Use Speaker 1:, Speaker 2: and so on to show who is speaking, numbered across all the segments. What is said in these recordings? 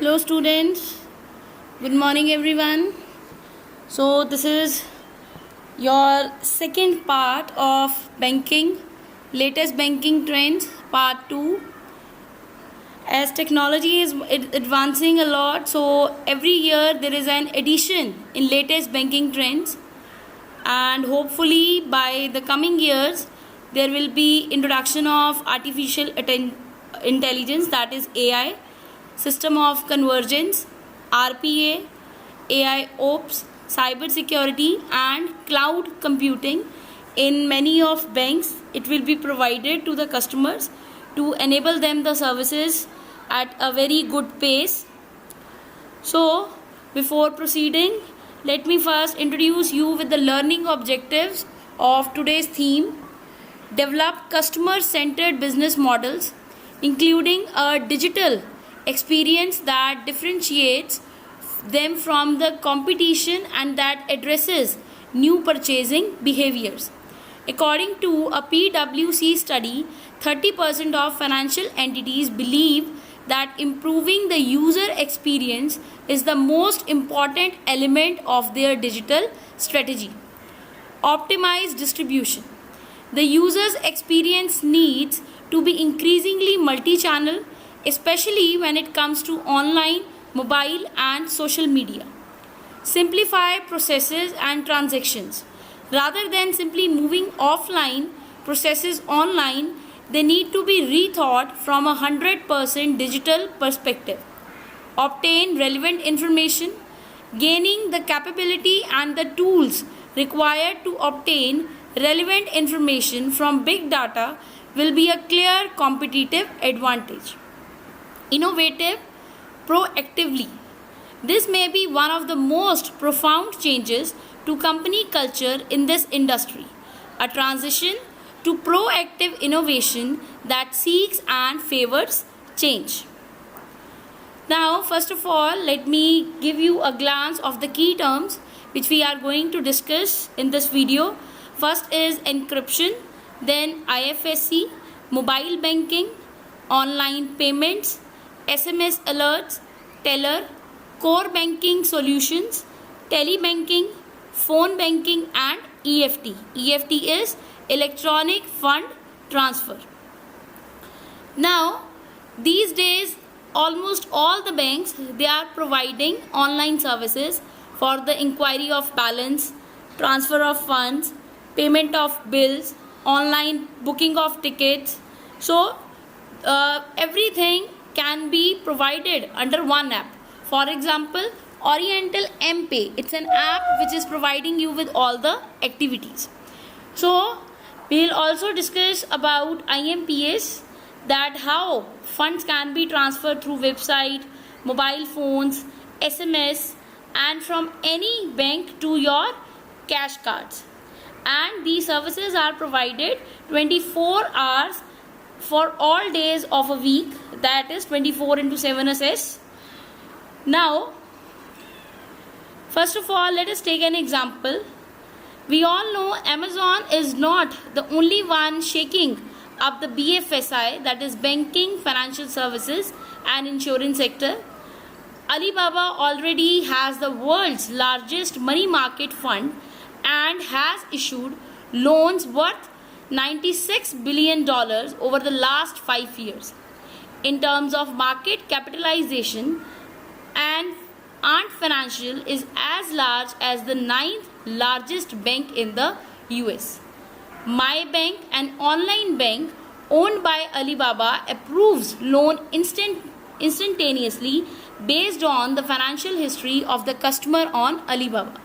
Speaker 1: Hello students, good morning everyone. So this is your second part of banking, latest banking trends part 2. As technology is advancing a lot, so every year there is an addition in latest banking trends, and hopefully by the coming years there will be introduction of artificial intelligence, that is AI, system of convergence, RPA, AI ops, cyber security and cloud computing. In many of banks it will be provided to the customers to enable them the services at a very good pace. So before proceeding, let me first introduce you with the learning objectives of today's theme. Develop customer-centered business models, including a digital experience that differentiates them from the competition and that addresses new purchasing behaviors. According to a PwC study, 30% of financial entities believe that improving the user experience is the most important element of their digital strategy. Optimize distribution. The user's experience needs to be increasingly multi-channel, especially when it comes to online, mobile and social media. Simplify processes and transactions. Rather than simply moving offline processes online, they need to be rethought from a 100% digital perspective. Obtain relevant information. Gaining the capability and the tools required to obtain relevant information from big data will be a clear competitive advantage. Innovative proactively. This may be one of the most profound changes to company culture in this industry, a transition to proactive innovation that seeks and favors change. Now, first of all, let me give you a glance of the key terms which we are going to discuss in this video. First is encryption, then IFSC, mobile banking, online payments, SMS alerts, teller, core banking solutions, telebanking, phone banking and EFT. EFT is electronic fund transfer. Now, these days almost all the banks, they are providing online services for the inquiry of balance, transfer of funds, payment of bills, online booking of tickets. So everything can be provided under one app. For example, Oriental M-Pay, it's an app which is providing you with all the activities. So we'll also discuss about IMPS, that how funds can be transferred through website, mobile phones, SMS and from any bank to your cash cards. And these services are provided 24 hours for all days of a week, that is 24 into 7 SS. Now, first of all, let us take an example. We all know Amazon is not the only one shaking up the BFSI, that is banking, financial services and insurance sector. Alibaba already has the world's largest money market fund and has issued loans worth $96 billion over the last 5 years. In terms of market capitalization, and Ant Financial is as large as the 9th largest bank in the US. My Bank, an online bank owned by Alibaba, approves loan instantaneously based on the financial history of the customer on Alibaba.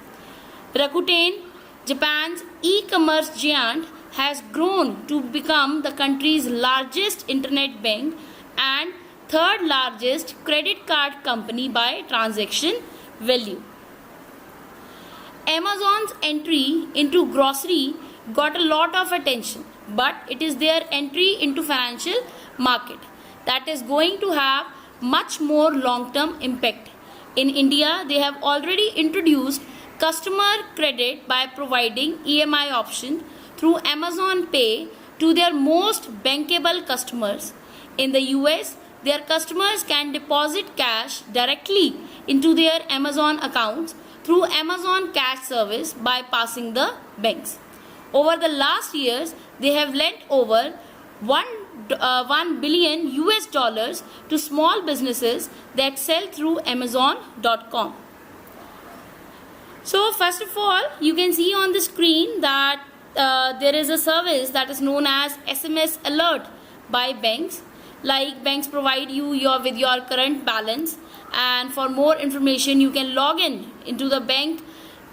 Speaker 1: Rakuten, Japan's e-commerce giant, has grown to become the country's largest internet bank and third largest credit card company by transaction value. Amazon's entry into grocery got a lot of attention, but it is their entry into financial market that is going to have much more long-term impact. In India, they have already introduced customer credit by providing EMI option through Amazon Pay to their most bankable customers. In the US, their customers can deposit cash directly into their Amazon accounts through Amazon Cash service bypassing the banks. Over the last years, they have lent over 1 billion US dollars to small businesses that sell through Amazon.com. So first of all, you can see on the screen that there is a service that is known as SMS alert by banks. Like banks provide you with your current balance, and for more information you can log in into the bank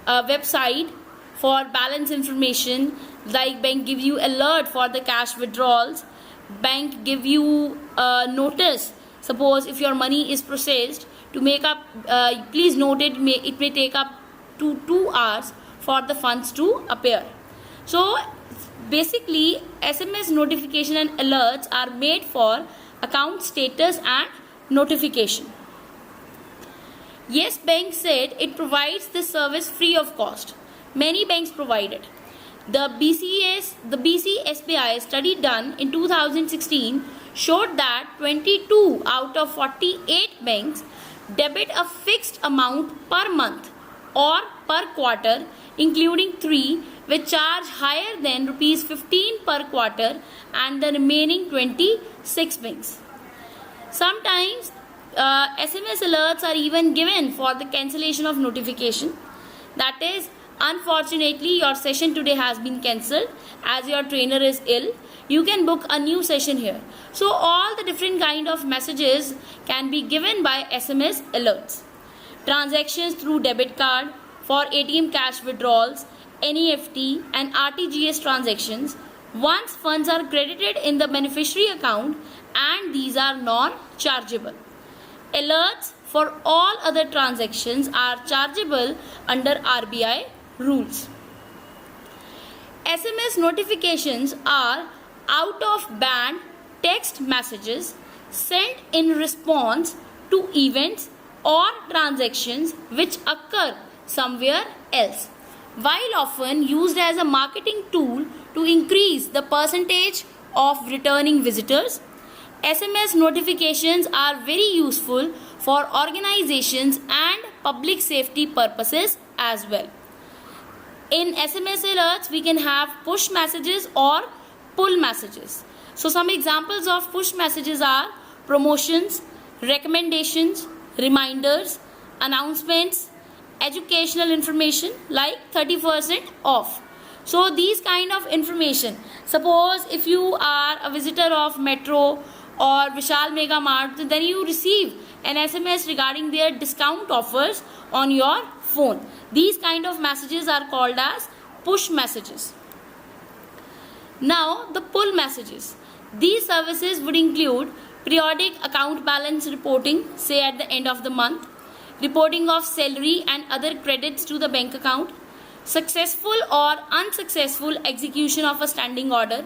Speaker 1: website for balance information. Like bank give you alert for the cash withdrawals. Bank give you a notice. Suppose if your money is processed, to make up, please note it may take up to 2 hours for the funds to appear. So basically SMS notification and alerts are made for account status and notification. Yes Bank said it provides this service free of cost. Many banks provide it. The BCSBI study done in 2016 showed that 22 out of 48 banks debit a fixed amount per month or per quarter, including 3 which charge higher than rupees 15 per quarter, and the remaining 26 banks. Sometimes SMS alerts are even given for the cancellation of notification. That is, unfortunately your session today has been cancelled as your trainer is ill. You can book a new session here. So all the different kind of messages can be given by SMS alerts. Transactions through debit card, for ATM cash withdrawals, NEFT and RTGS transactions, once funds are credited in the beneficiary account, and these are non-chargeable. Alerts for all other transactions are chargeable under RBI rules. SMS notifications are out of band text messages sent in response to events or transactions which occur somewhere else. While often used as a marketing tool to increase the percentage of returning visitors, SMS notifications are very useful for organizations and public safety purposes as well. In SMS alerts, we can have push messages or pull messages. So some examples of push messages are promotions, recommendations, reminders, announcements, educational information like 30% off. So these kind of information. Suppose if you are a visitor of Metro or Vishal Mega Mart, then you receive an SMS regarding their discount offers on your phone. These kind of messages are called as push messages. Now the pull messages. These services would include periodic account balance reporting, say at the end of the month, reporting of salary and other credits to the bank account, successful or unsuccessful execution of a standing order,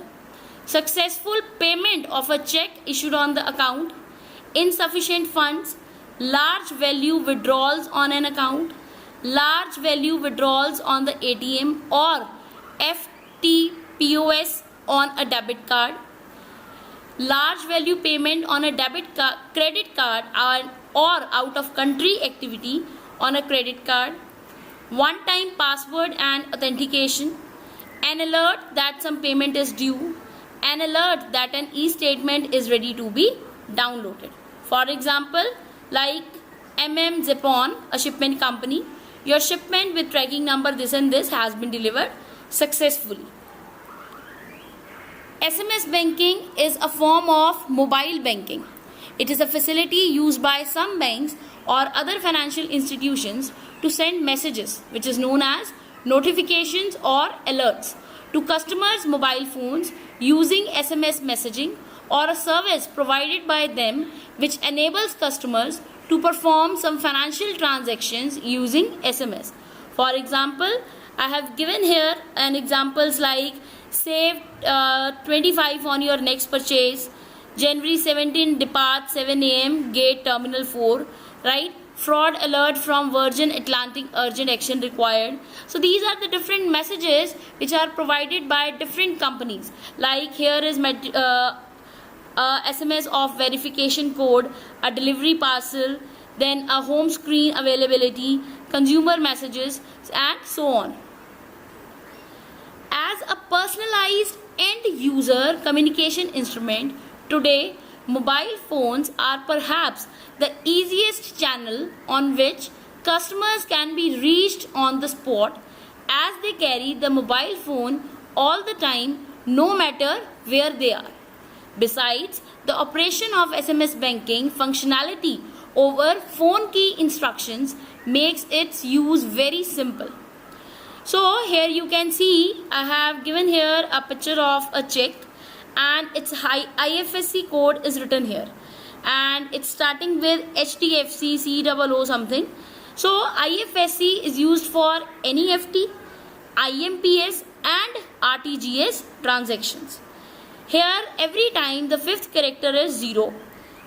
Speaker 1: successful payment of a check issued on the account, insufficient funds, large value withdrawals on an account, large value withdrawals on the ATM or FTPOS on a debit card, large value payment on a credit card or out of country activity on a credit card, one-time password and authentication, an alert that some payment is due, an alert that an e-statement is ready to be downloaded. For example, like Zipon, a shipment company, your shipment with tracking number this and this has been delivered successfully. SMS banking is a form of mobile banking. It is a facility used by some banks or other financial institutions to send messages, which is known as notifications or alerts, to customers' mobile phones using SMS messaging or a service provided by them which enables customers to perform some financial transactions using SMS. For example, I have given here an examples like save 25 on your next purchase, January 17 depart 7 a.m. gate terminal 4, right? Fraud alert from Virgin Atlantic, urgent action required. So these are the different messages which are provided by different companies. Like here is SMS of verification code, a delivery parcel, then a home screen availability, consumer messages, and so on. As a personalized end user communication instrument, today mobile phones are perhaps the easiest channel on which customers can be reached on the spot, as they carry the mobile phone all the time, no matter where they are. Besides, the operation of SMS banking functionality over phone key instructions makes its use very simple. So here you can see I have given here a picture of a check, and its IFSC code is written here, and it's starting with HDFC C00 something. So IFSC is used for NEFT, IMPS and RTGS transactions. Here every time the fifth character is 0.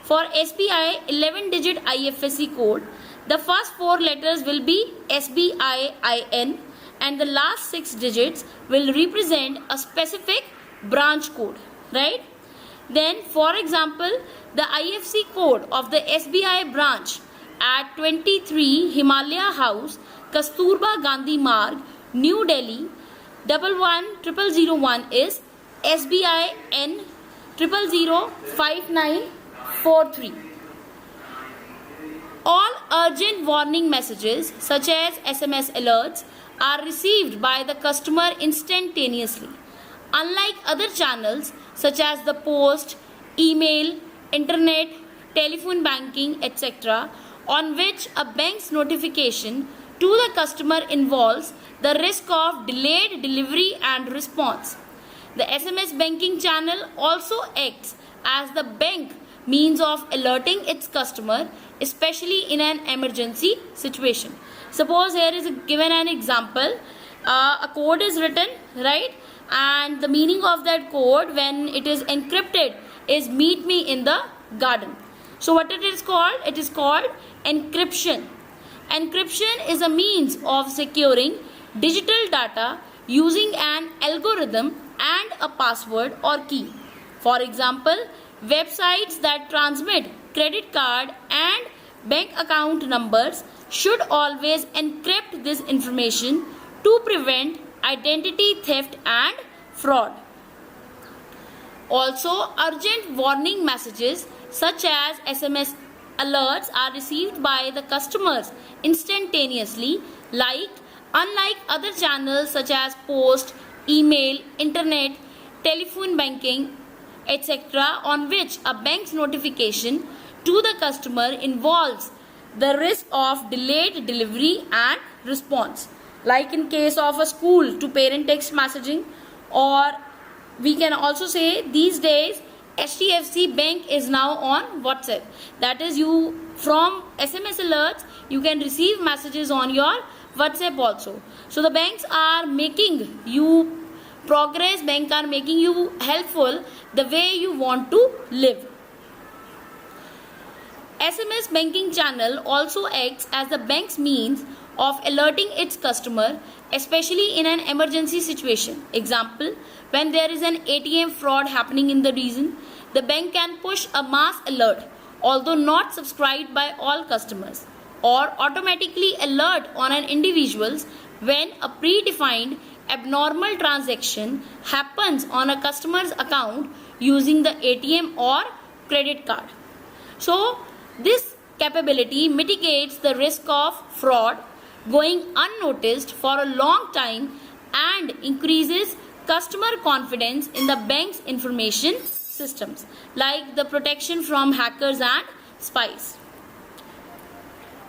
Speaker 1: For SBI 11-digit IFSC code, the first 4 letters will be SBIIN and the last 6 digits will represent a specific branch code, right? Then for example, the IFSC code of the SBI branch at 23 Himalaya House, Kasturba Gandhi Marg, New Delhi 110001 is SBI N 0005943. All urgent warning messages such as SMS alerts are received by the customer instantaneously. Unlike other channels such as the post, email, internet, telephone banking, etc., on which a bank's notification to the customer involves the risk of delayed delivery and response. The SMS banking channel also acts as the bank means of alerting its customer, especially in an emergency situation. Suppose here is given an example, a code is written, right, and the meaning of that code when it is encrypted is meet me in the garden. So what it is called? It is called encryption. Encryption is a means of securing digital data using an algorithm and a password or key. For example, websites that transmit credit card and bank account numbers should always encrypt this information to prevent identity theft and fraud. Also, urgent warning messages such as SMS alerts are received by the customers instantaneously, unlike other channels such as post, email, internet, telephone banking, etc., on which a bank's notification to the customer involves the risk of delayed delivery and response. Like in case of a school to parent text messaging, or we can also say these days HDFC Bank is now on WhatsApp. That is, you from SMS alerts you can receive messages on your WhatsApp also. So the banks are making you progress, banks are making you helpful the way you want to live. SMS banking channel also acts as the bank's means of alerting its customer, especially in an emergency situation. Example, when there is an ATM fraud happening in the region, the bank can push a mass alert, although not subscribed by all customers, or automatically alert on an individuals when a predefined abnormal transaction happens on a customer's account using the ATM or credit card. So this capability mitigates the risk of fraud going unnoticed for a long time and increases customer confidence in the bank's information systems, like the protection from hackers and spies.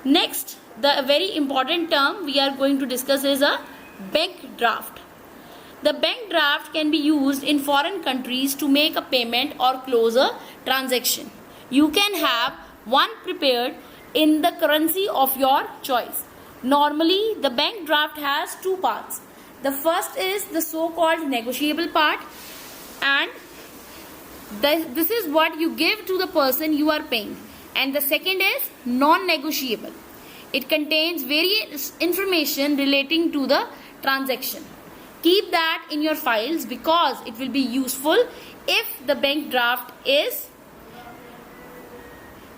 Speaker 1: Next, the very important term we are going to discuss is a bank draft. The bank draft can be used in foreign countries to make a payment or close a transaction. You can have one prepared in the currency of your choice. Normally, the bank draft has two parts. The first is the so-called negotiable part, and this is what you give to the person you are paying. And the second is non-negotiable. It contains various information relating to the transaction. Keep that in your files because it will be useful if the bank draft is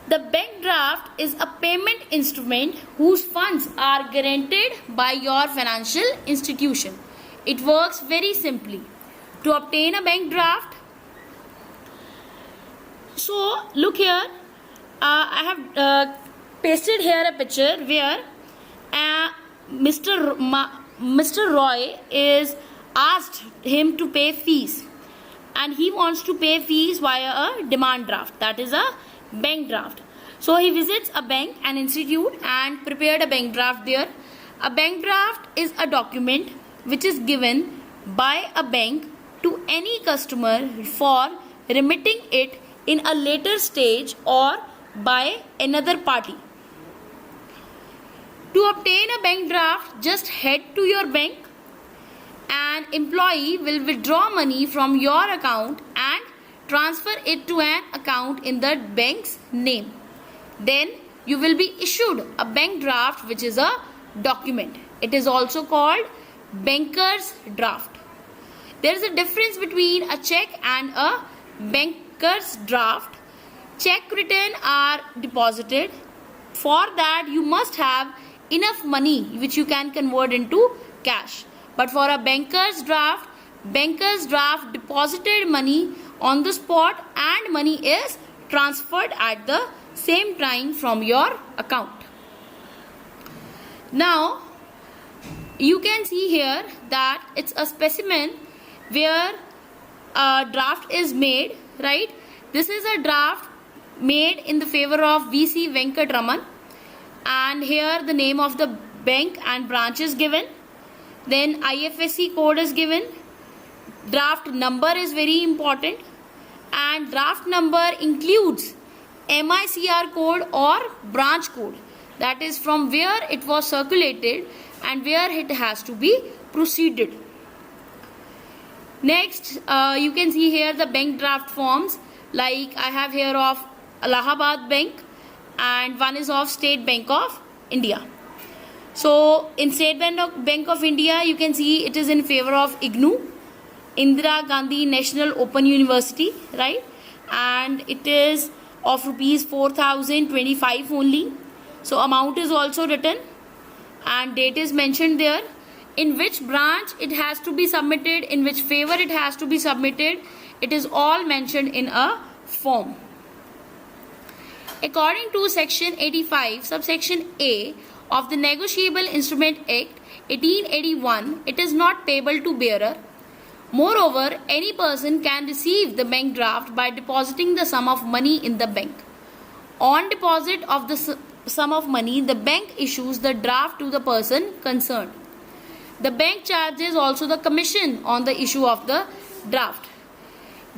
Speaker 1: a payment instrument whose funds are guaranteed by your financial institution. It works very simply. To obtain a bank draft, so look here, I have pasted here a picture where Mr. Roy is asked him to pay fees, and he wants to pay fees via a demand draft, that is a bank draft. So he visits a bank, an institute, and prepared a bank draft there. A bank draft is a document which is given by a bank to any customer for remitting it in a later stage or by another party. To obtain a bank draft, just head to your bank. An employee will withdraw money from your account and transfer it to an account in the bank's name. Then you will be issued a bank draft, which is a document. It is also called banker's draft. There is a difference between a check and a banker's draft. Check written are deposited. For that you must have enough money which you can convert into cash. But for a banker's draft deposited money on the spot and money is transferred at the same time from your account. Now you can see here that it's a specimen where a draft is made, right? This is a draft made in the favor of VC Venkatraman, and here the name of the bank and branch is given. Then IFSC code is given. Draft number is very important, and draft number includes MICR code or branch code, that is from where it was circulated and where it has to be proceeded. Next, you can see here the bank draft forms, like I have here of Allahabad Bank and one is of State Bank of India. So in State Bank of India, you can see it is in favor of IGNOU, Indira Gandhi National Open University, right? And it is of rupees 4025 only. So amount is also written and date is mentioned there. In which branch it has to be submitted, in which favor it has to be submitted, it is all mentioned in a form. According to section 85 subsection A of the Negotiable Instrument Act 1881, it is not payable to bearer. Moreover, any person can receive the bank draft by depositing the sum of money in the bank. On deposit of the sum of money, the bank issues the draft to the person concerned. The bank charges also the commission on the issue of the draft.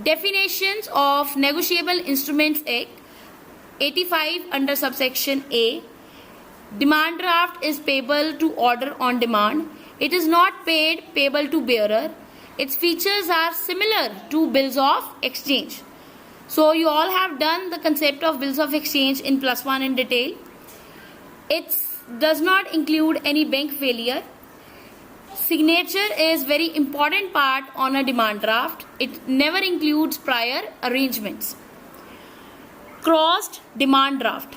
Speaker 1: Definitions of Negotiable Instruments Act 85 under subsection A. Demand draft is payable to order on demand. It is not payable to bearer. Its features are similar to bills of exchange. So you all have done the concept of bills of exchange in +1 in detail. It does not include any bank failure. Signature is very important part on a demand draft. It never includes prior arrangements. Crossed demand draft.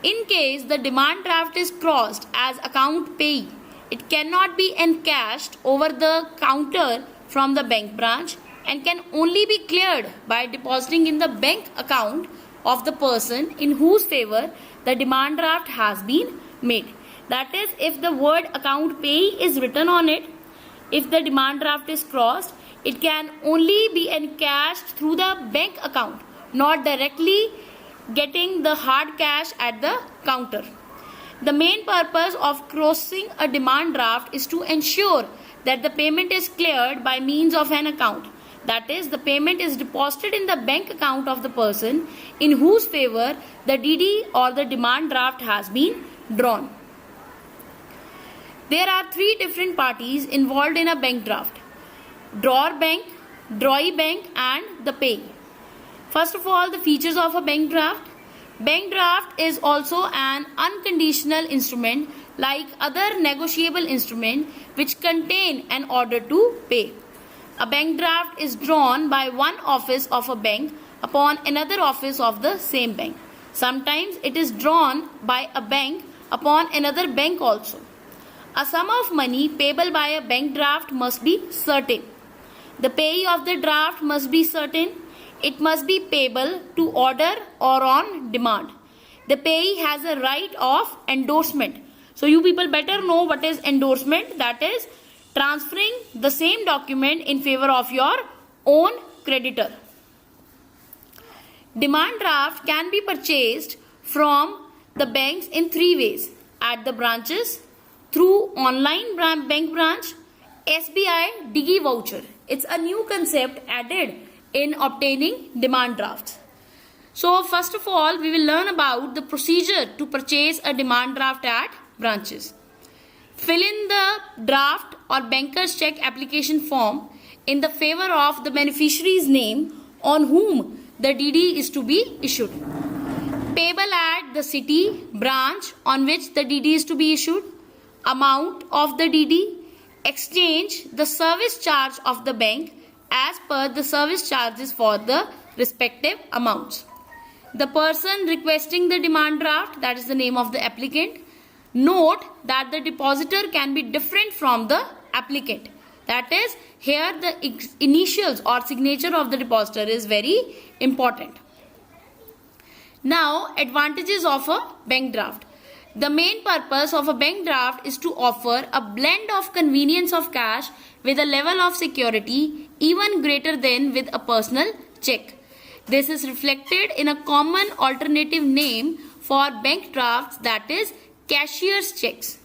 Speaker 1: In case the demand draft is crossed as account payee, it cannot be encashed over the counter from the bank branch and can only be cleared by depositing in the bank account of the person in whose favor the demand draft has been made. That is, if the word account payee is written on it, if the demand draft is crossed, it can only be encashed through the bank account, not directly getting the hard cash at the counter. The main purpose of crossing a demand draft is to ensure that the payment is cleared by means of an account. That is, the payment is deposited in the bank account of the person in whose favor the DD or the demand draft has been drawn. There are three different parties involved in a bank draft: drawer bank, drawee bank and the payee. First of all, the features of a bank draft. Bank draft is also an unconditional instrument like other negotiable instruments which contain an order to pay. A bank draft is drawn by one office of a bank upon another office of the same bank. Sometimes it is drawn by a bank upon another bank also. A sum of money payable by a bank draft must be certain. The payee of the draft must be certain. It must be payable to order or on demand. The payee has a right of endorsement. So you people better know what is endorsement. That is transferring the same document in favor of your own creditor. Demand draft can be purchased from the banks in three ways: at the branches, through online bank branch, SBI Digi voucher. It's a new concept added in obtaining demand drafts. So first of all, we will learn about the procedure to purchase a demand draft at branches. Fill in the draft or banker's check application form in the favor of the beneficiary's name on whom the DD is to be issued. Payable at the city branch on which the DD is to be issued. Amount of the DD. Exchange the service charge of the bank as per the service charges for the respective amounts. The person requesting the demand draft, that is the name of the applicant. Note that the depositor can be different from the applicant. That is, here the initials or signature of the depositor is very important. Now, advantages of a bank draft. The main purpose of a bank draft is to offer a blend of convenience of cash with a level of security even greater than with a personal check. This is reflected in a common alternative name for bank drafts, that is cashier's checks.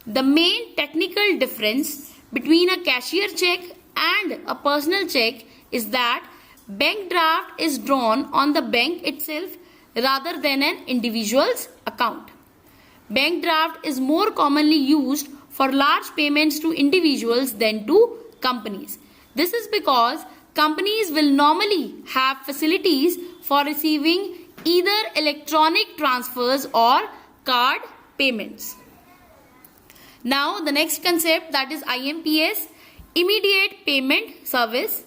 Speaker 1: The main technical difference between a cashier check and a personal check is that bank draft is drawn on the bank itself rather than an individual's account. Bank draft is more commonly used for large payments to individuals than to companies. This is because companies will normally have facilities for receiving either electronic transfers or card payments. Now the next concept, that is IMPS, Immediate Payment Service.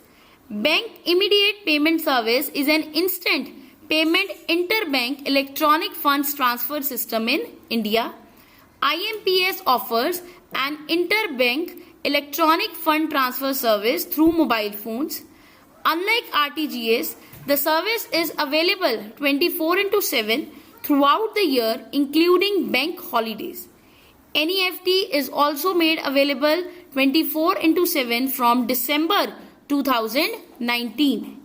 Speaker 1: Bank Immediate Payment Service is an instant payment interbank electronic funds transfer system in India. IMPS offers an interbank electronic fund transfer service through mobile phones. Unlike RTGS, the service is available 24/7 throughout the year, including bank holidays. NEFT is also made available 24/7 from December 2019.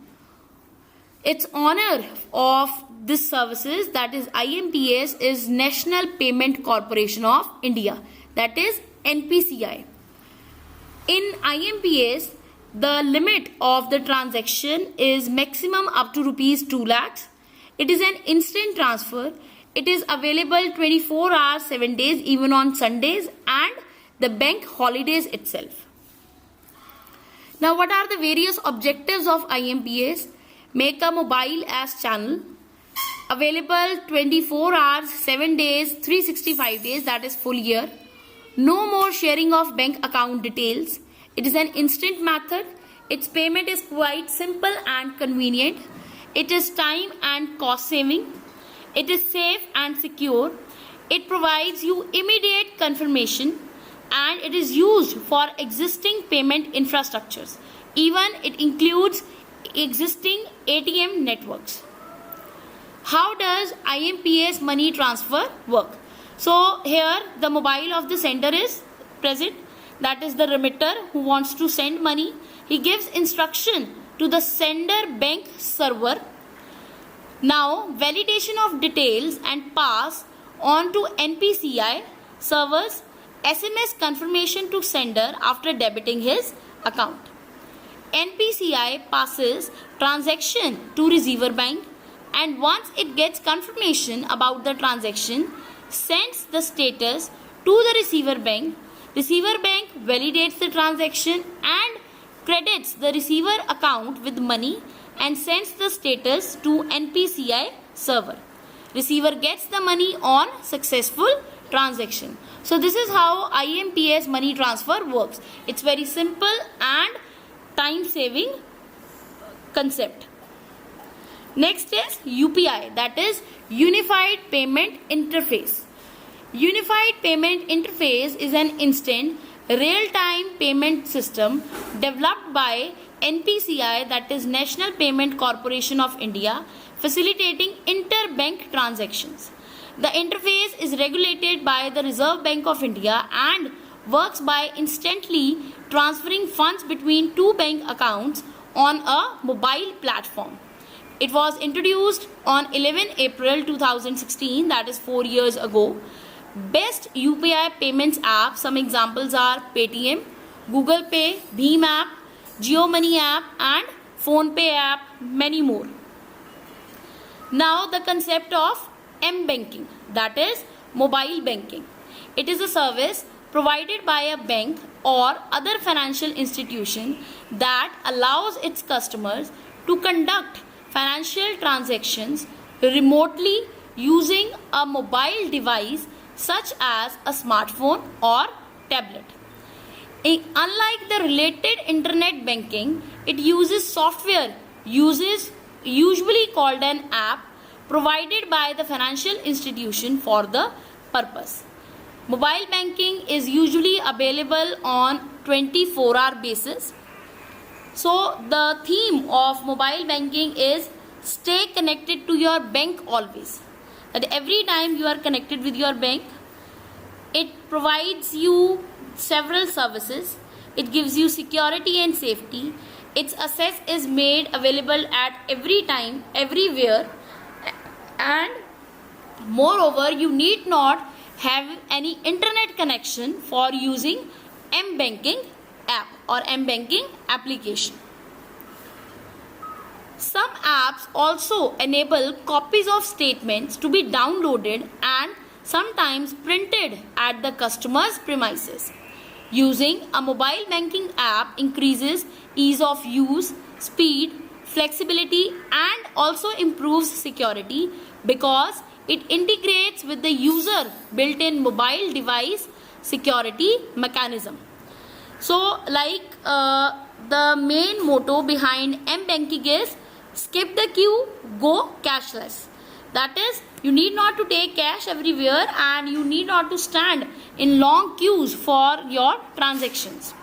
Speaker 1: Its owner of this services, that is IMPS, is National Payment Corporation of India, that is NPCI. In IMPS, the limit of the transaction is maximum up to rupees 2 lakhs. It is an instant transfer. It is available 24 hours, 7 days, even on Sundays and the bank holidays itself. Now, what are the various objectives of IMPS? Make a mobile as channel. Available 24 hours, 7 days, 365 days, that is full year. No more sharing of bank account details. It is an instant method. Its payment is quite simple and convenient. It is time and cost saving. It is safe and secure. It provides you immediate confirmation, and it is used for existing payment infrastructures. Even it includes existing ATM networks. How does IMPS money transfer work? So here the mobile of the sender is present, that is the remitter who wants to send money. He gives instruction to the sender bank server. Now validation of details and pass on to NPCI servers SMS confirmation to sender after debiting his account. NPCI passes transaction to receiver bank, and once it gets confirmation about the transaction, sends the status to the receiver bank. Receiver bank validates the transaction and credits the receiver account with money and sends the status to NPCI server. Receiver gets the money on successful transaction. So this is how IMPS money transfer works. It's very simple and time saving concept. Next is UPI, that is Unified Payment Interface. Unified Payment Interface is an instant real-time payment system developed by NPCI, that is National Payment Corporation of India, facilitating interbank transactions. The interface is regulated by the Reserve Bank of India and works by instantly transferring funds between two bank accounts on a mobile platform. It was introduced on 11 April 2016, that is 4 years ago. Best UPI payments app, some examples are Paytm, Google Pay, Bheem app, Jio Money app and Phone Pay app, many more. Now the concept of M-banking, that is mobile banking. It is a service provided by a bank or other financial institution that allows its customers to conduct financial transactions remotely using a mobile device such as a smartphone or tablet. Unlike the related internet banking, it uses software, usually called an app, provided by the financial institution for the purpose. Mobile banking is usually available on 24-hour basis. So the theme of mobile banking is stay connected to your bank always. That every time you are connected with your bank, it provides you several services. It gives you security and safety. Its access is made available at every time, everywhere, and moreover, you need not have any internet connection for using M-banking app or M-banking application. Some apps also enable copies of statements to be downloaded and sometimes printed at the customer's premises. Using a mobile banking app increases ease of use, speed, flexibility and also improves security because it integrates with the user built-in mobile device security mechanism. So the main motto behind M-banking is skip the queue, go cashless. That is, you need not to take cash everywhere and you need not to stand in long queues for your transactions.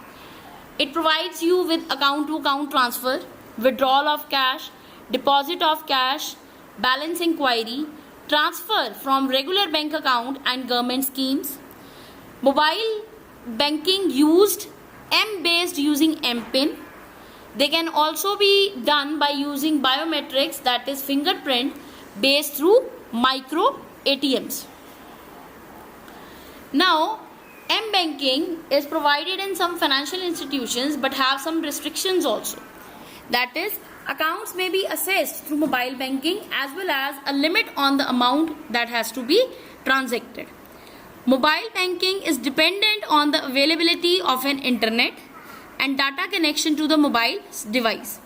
Speaker 1: It provides you with account-to-account transfer, withdrawal of cash, deposit of cash, balance inquiry, transfer from regular bank account and government schemes. Mobile banking used M-based using M-PIN. They can also be done by using biometrics, that is fingerprint based through micro ATMs. Now, M-banking is provided in some financial institutions but have some restrictions also. That is, accounts may be accessed through mobile banking as well as a limit on the amount that has to be transacted. Mobile banking is dependent on the availability of an internet and data connection to the mobile device.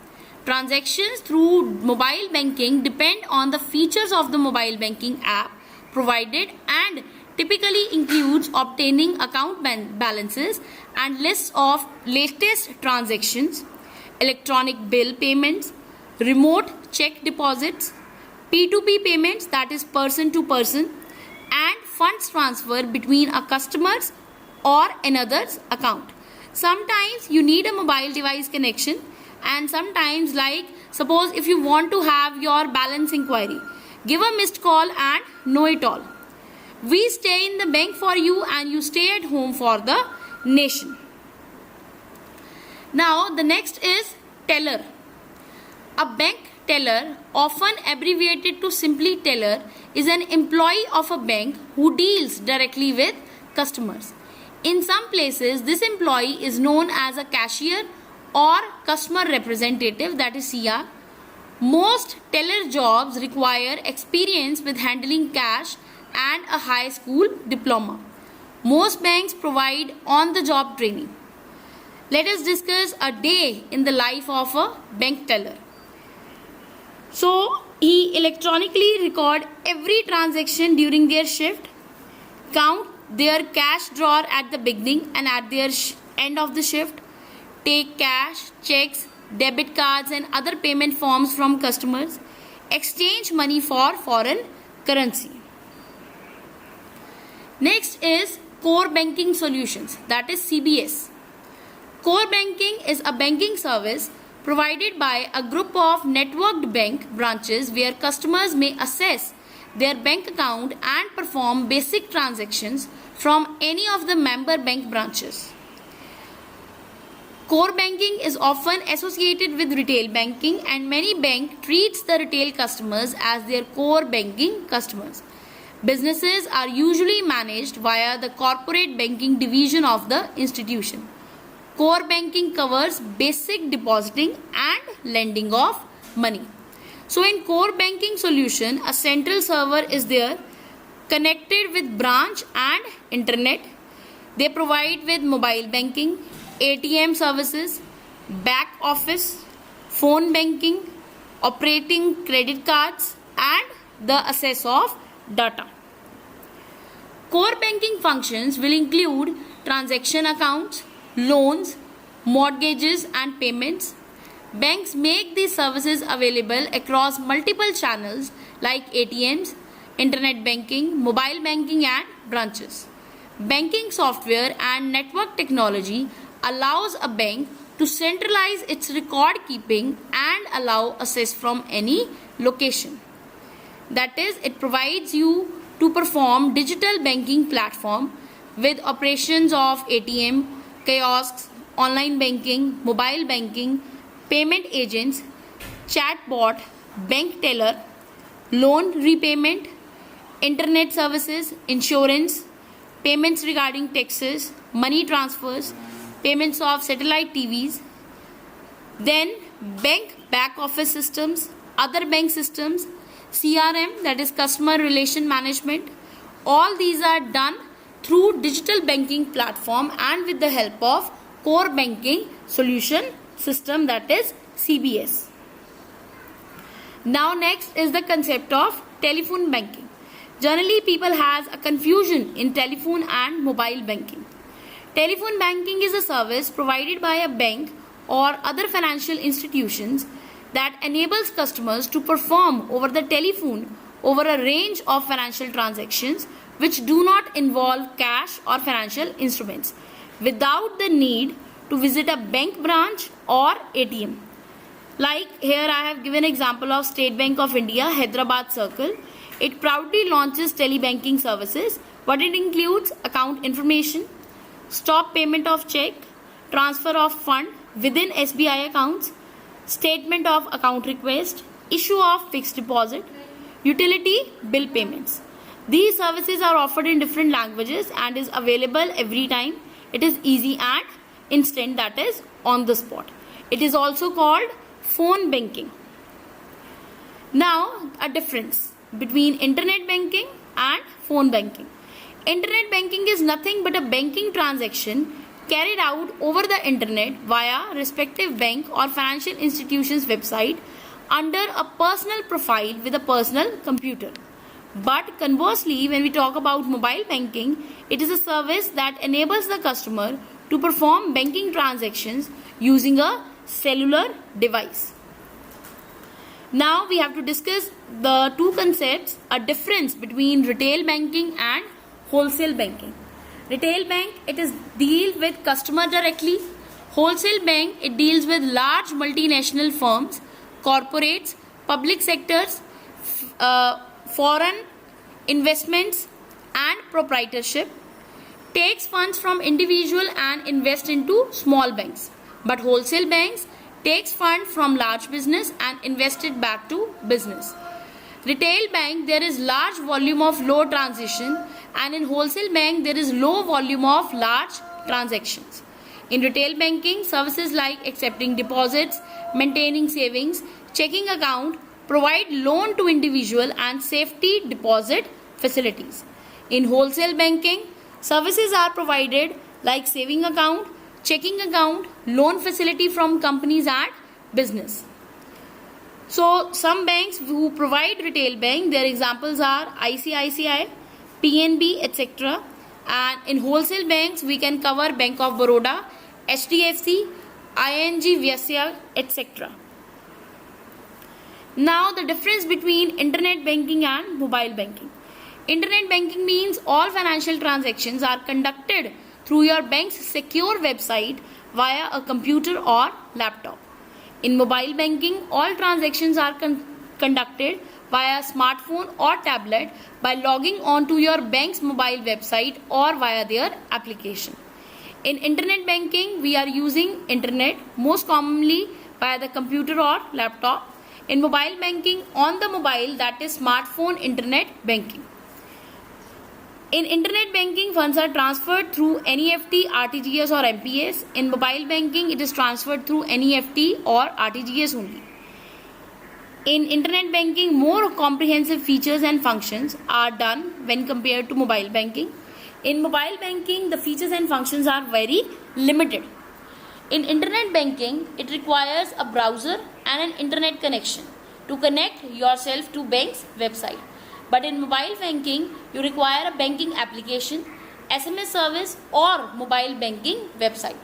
Speaker 1: Transactions through mobile banking depend on the features of the mobile banking app provided and typically includes obtaining account balances and lists of latest transactions, electronic bill payments, remote check deposits, P2P payments, that is person to person, and funds transfer between a customer's or another's account. Sometimes you need a mobile device connection and sometimes, like suppose if you want to have your balance inquiry, give a missed call and know it all. We stay in the bank for you and you stay at home for the nation. Now the next is teller. A bank teller, often abbreviated to simply teller, is an employee of a bank who deals directly with customers. In some places, this employee is known as a cashier or customer representative, that is CR. Most teller jobs require experience with handling cash and a high school diploma. Most banks provide on-the-job training. Let us discuss a day in the life of a bank teller. So, he electronically record every transaction during their shift, count their cash drawer at the beginning and at their end of the shift, take cash, checks, debit cards and other payment forms from customers, exchange money for foreign currency. Next is core banking solutions, that is CBS. Core banking is a banking service provided by a group of networked bank branches where customers may access their bank account and perform basic transactions from any of the member bank branches. Core banking is often associated with retail banking, and many banks treats the retail customers as their core banking customers. Businesses are usually managed via the corporate banking division of the institution. Core banking covers basic depositing and lending of money. So in core banking solution, a central server is there connected with branch and internet. They provide with mobile banking, ATM services, back office, phone banking, operating credit cards and the access of data. Core banking functions will include transaction accounts, loans, mortgages and payments. Banks make these services available across multiple channels like ATMs, internet banking, mobile banking and branches. Banking software and network technology allows a bank to centralize its record keeping and allow access from any location. That is, it provides you to perform digital banking platform with operations of ATM, kiosks, online banking, mobile banking, payment agents, chatbot, bank teller, loan repayment, internet services, insurance, payments regarding taxes, money transfers, payments of satellite TVs, then bank back office systems, other bank systems, CRM, that is customer relation management. All these are done through digital banking platform and with the help of core banking solution system, that is CBS. Now next is the concept of telephone banking. Generally people has a confusion in telephone and mobile banking. Telephone banking is a service provided by a bank or other financial institutions that enables customers to perform over the telephone over a range of financial transactions which do not involve cash or financial instruments without the need to visit a bank branch or ATM. Like here I have given example of State Bank of India, Hyderabad Circle. It proudly launches telebanking services, but it includes account information, stop payment of check, transfer of fund within SBI accounts, statement of account request, issue of fixed deposit, utility bill payments. These services are offered in different languages and is available every time. It is easy and instant, that is on the spot. It is also called phone banking. Now a difference between internet banking and phone banking. Internet banking is nothing but a banking transaction carried out over the internet via respective bank or financial institution's website under a personal profile with a personal computer. But conversely, when we talk about mobile banking, it is a service that enables the customer to perform banking transactions using a cellular device. Now we have to discuss the two concepts, a difference between retail banking and wholesale banking. Retail bank, it is deal with customer directly. Wholesale bank, it deals with large multinational firms, corporates, public sectors, foreign investments and proprietorship, takes funds from individual and invest into small banks. But wholesale banks takes fund from large business and invest it back to business. Retail bank, there is large volume of low transaction, and in wholesale bank there is low volume of large transactions. In retail banking, services like accepting deposits, maintaining savings, checking account, provide loan to individual and safety deposit facilities. In wholesale banking, services are provided like saving account, checking account, loan facility from companies and business. So some banks who provide retail bank, their examples are ICICI, PNB, etc. And in wholesale banks, we can cover Bank of Baroda, HDFC, ING, Vyasya, etc. Now the difference between internet banking and mobile banking. Internet banking means all financial transactions are conducted through your bank's secure website via a computer or laptop. In mobile banking, all transactions are conducted via smartphone or tablet by logging on to your bank's mobile website or via their application. In internet banking, we are using internet most commonly via the computer or laptop. In mobile banking, on the mobile, that is smartphone internet banking. In internet banking, funds are transferred through NEFT, RTGS or MPS. In mobile banking, it is transferred through NEFT or RTGS only. In internet banking, more comprehensive features and functions are done when compared to mobile banking. In mobile banking, the features and functions are very limited. In internet banking, it requires a browser and an internet connection to connect yourself to bank's website. But in mobile banking, you require a banking application, SMS service or mobile banking website.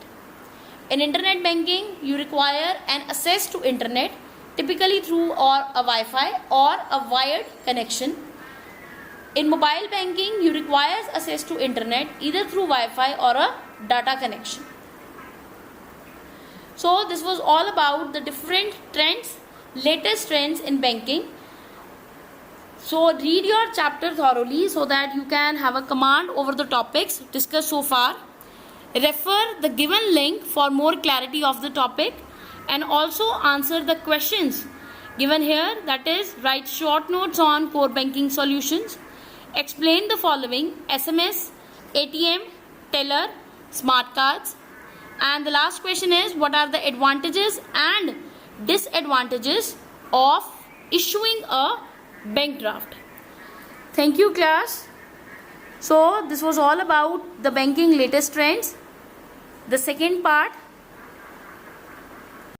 Speaker 1: In internet banking, you require an access to internet, typically through or a Wi-Fi or a wired connection. In mobile banking, you require access to internet either through Wi-Fi or a data connection. So this was all about the different trends, latest trends in banking. So read your chapter thoroughly so that you can have a command over the topics discussed so far. Refer the given link for more clarity of the topic and also answer the questions given here, that is write short notes on core banking solutions. Explain the following: SMS, ATM, teller, smart cards. And the last question is, what are the advantages and disadvantages of issuing a bank draft? Thank you, class. So this was all about the banking latest trends, the second part.